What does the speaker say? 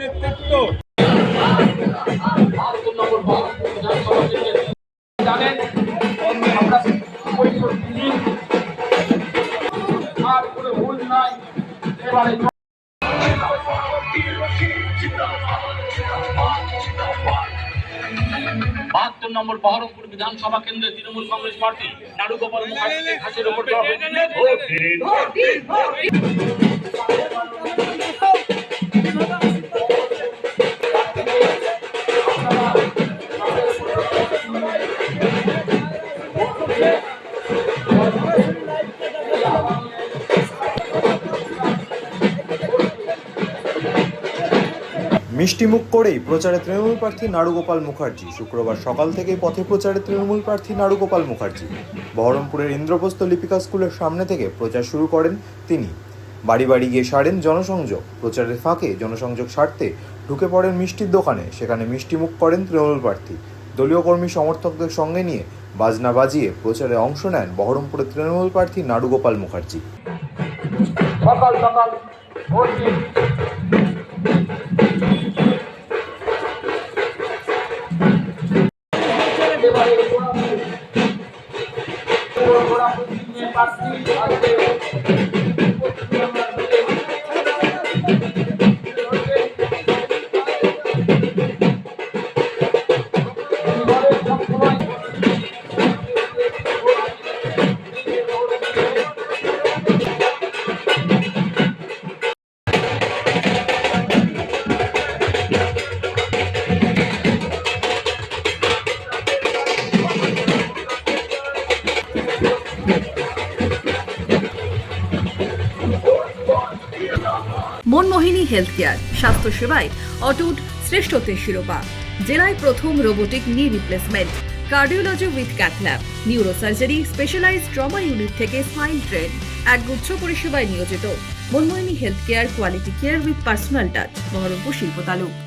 নেতৃত্ব জানেন আমরা আর কোনো ভুল নাই এবারে 72 নম্বর বহরমপুর বিধানসভা কেন্দ্রে তৃণমূল কংগ্রেস প্রার্থী নাড়ুগোপাল মুখার্জি ঘাসের উপর মিষ্টিমুখ করেই প্রচারে তৃণমূল প্রার্থী নাড়ুগোপাল মুখার্জি। শুক্রবার সকাল থেকেই পথে প্রচারে তৃণমূল প্রার্থী নাড়ুগোপাল মুখার্জি। বহরমপুরের ইন্দ্রপ্রস্থ লিপিকা স্কুলের সামনে থেকে প্রচার শুরু করেন তিনি। বাড়ি বাড়ি গিয়ে সারেন জনসংযোগ। প্রচারের ফাঁকে জনসংযোগ সারতে ঢুকে পড়েন মিষ্টির দোকানে। সেখানে মিষ্টিমুখ করেন তৃণমূল প্রার্থী। দলীয় কর্মী সমর্থকদের সঙ্গে নিয়ে বাজনা বাজিয়ে প্রচারে অংশ নেন বহরমপুরের তৃণমূল প্রার্থী নাড়ুগোপাল মুখার্জি। সকাল সকাল মনমোহিনী হেলথ কেয়ার, স্বাস্থ্য সেবায় অটুট শ্রেষ্ঠত্বের শিরোপা। জেলায় প্রথম robotic knee replacement, cardiology with cath lab, neurosurgery, specialised trauma unit থেকে স্মাইল ট্রেন, একগুচ্ছ পরিষেবায় নিয়োজিত। Manmohini health care, quality care with personal touch, Berhampore শিল্প তালুক।